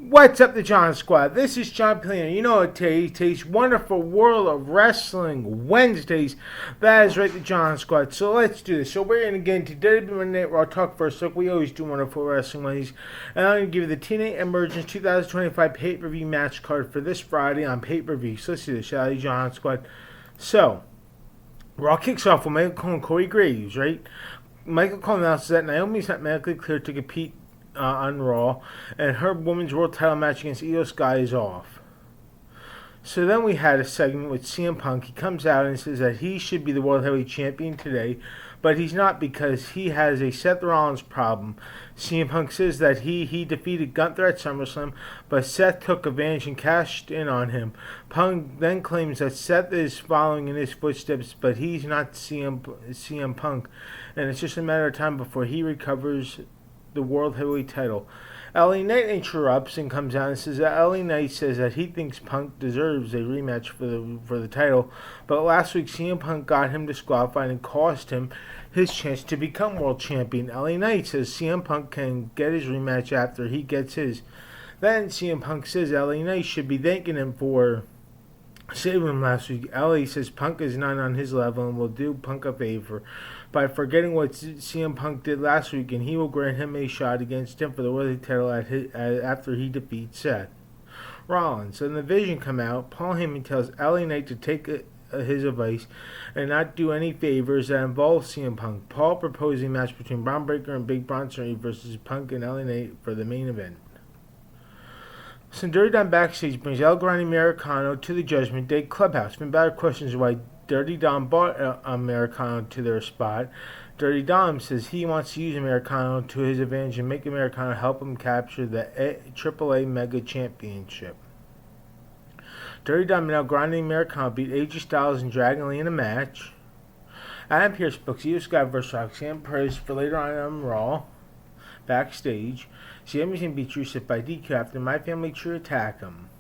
What's up, the John Squad? This is John Pillino. You know it, today's wonderful World of Wrestling Wednesdays. That is right, the John Squad. So let's do this. So we're going to get into WWE Monday Night RAW talk first, like we always do wonderful wrestling Wednesdays. And I'm going to give you the TNA Emergence 2025 pay-per-view match card for this Friday on pay-per-view. So let's do this, shall we, John Squad? So, RAW kicks off with Michael Cole and Corey Graves, right? Michael Cole announces that Naomi's not medically cleared to compete on Raw, and her women's world title match against Io Sky is off. So then we had a segment with CM Punk. He comes out and says that he should be the World Heavyweight Champion today, but he's not because he has a Seth Rollins problem. CM Punk says that he defeated Gunther at SummerSlam, but Seth took advantage and cashed in on him. Punk then claims that Seth is following in his footsteps, but he's not CM Punk, and it's just a matter of time before he recovers the World Heavyweight title. LA Knight interrupts and comes out and says that LA Knight says that he thinks Punk deserves a rematch for the title, but last week CM Punk got him disqualified and cost him his chance to become world champion. LA Knight says CM Punk can get his rematch after he gets his. Then CM Punk says LA Knight should be thanking him for saving him last week. LA says Punk is not on his level and will do Punk a favor by forgetting what CM Punk did last week, and he will grant him a shot against him for the world title after he defeats Seth Rollins. So in the Vision come out, Paul Heyman tells LA Knight to take his advice and not do any favors that involve CM Punk. Paul proposed a match between Braun Breaker and Big Bronson Reed versus Punk and LA Knight for the main event. So Dirty Dom backstage brings El Grande Americano to the Judgment Day clubhouse. Finn Balor questions why Dirty Dom brought Americano to their spot. Dirty Dom says he wants to use Americano to his advantage and make Americano help him capture the AAA Mega Championship. Dirty Dom and El Grande Americano beat AJ Styles and Dragon Lee in a match. Adam Pearce books Io Sky vs. Roxanne Perez for later on Raw. Backstage, Sami Zayn beats Rusev by DQ after My Family True attack him.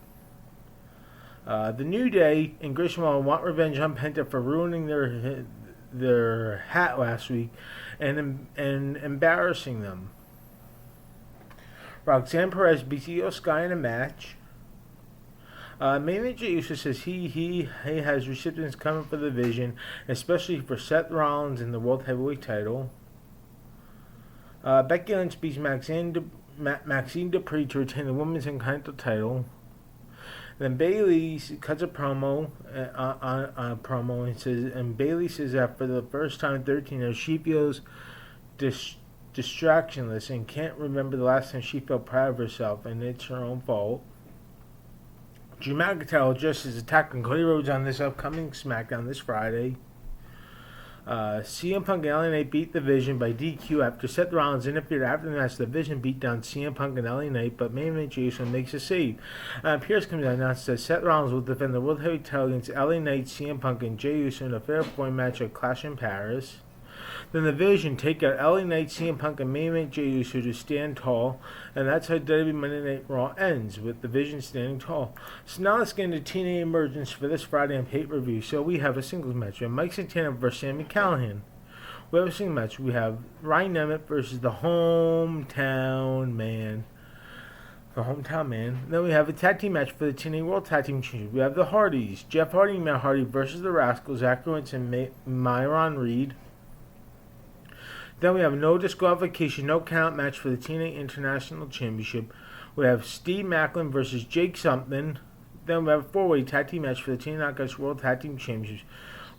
The New Day and Grayson Waller want revenge on Penta for ruining their hat last week and embarrassing them. Roxanne Perez beats Io Sky in a match. Main Jey Uso says he has recipients coming for the Vision, especially for Seth Rollins in the World Heavyweight title. Becky Lynch beats Maxine Dupree to retain the Women's Intercontinental title. Then Bayley cuts a promo on a promo and Bayley says that for the first time in 13 years she feels distractionless and can't remember the last time she felt proud of herself, and it's her own fault. Drew McIntyre addresses attacking Cody Rhodes on this upcoming SmackDown this Friday. CM Punk and LA Knight beat the Vision by DQ after Seth Rollins interfered after the match. The Vision beat down CM Punk and LA Knight, but main event Jey Uso makes a save. Pierce comes out and announces that Seth Rollins will defend the World Heavyweight title against LA Knight, CM Punk, and Jey Uso in a fair point match at Clash in Paris. Then the Vision take out LA Knight, CM Punk, and main event Jey Uso to stand tall, and that's how WWE Monday Night RAW ends, with the Vision standing tall. So now let's get into TNA Emergence for this Friday on pay-per-view. So we have a singles match. We have Mike Santana versus Sami Callihan. We have a singles match. We have Ryan Nemeth versus the Hometown Man. Then we have a tag team match for the TNA World Tag Team Championship. We have the Hardys. Jeff Hardy and Matt Hardy versus the Rascals, Zach Owens and Myron Reed. Then we have no disqualification, no count match for the TNA International Championship. We have Steve Maclin versus Jake something. Then we have a four-way tag team match for the TNA Knockouts World Tag Team Championships.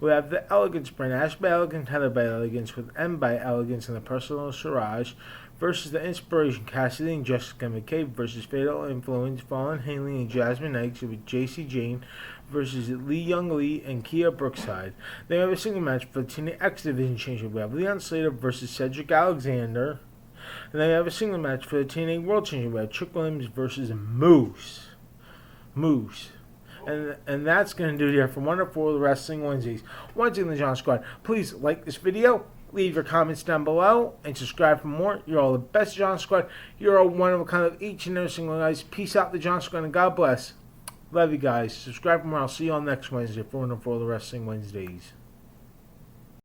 We have the Elegance brand, Ash by Elegance, Heather by Elegance, with M by Elegance and the Personal Siraj versus the Inspiration, Cassidy and Jessica McCabe versus Fatal Influence, Fallon Henley and Jasmine Knights, with JC Jane versus Lee Young Lee and Kia Brookside. Then we have a single match for the TNA X Division Championship. We have Leon Slater versus Cedric Alexander. And then we have a single match for the TNA World Championship. We have Trick Williams versus Moose. And that's going to do it here for Wonderful Wrestling Wednesdays. Once again, the John Squad, please like this video, leave your comments down below, and subscribe for more. You're all the best, John Squad. You're all one of a kind of each and every single guys. Peace out, the John Squad, and God bless. Love you guys. Subscribe for more. I'll see you all next Wednesday for Wonderful Wrestling Wednesdays.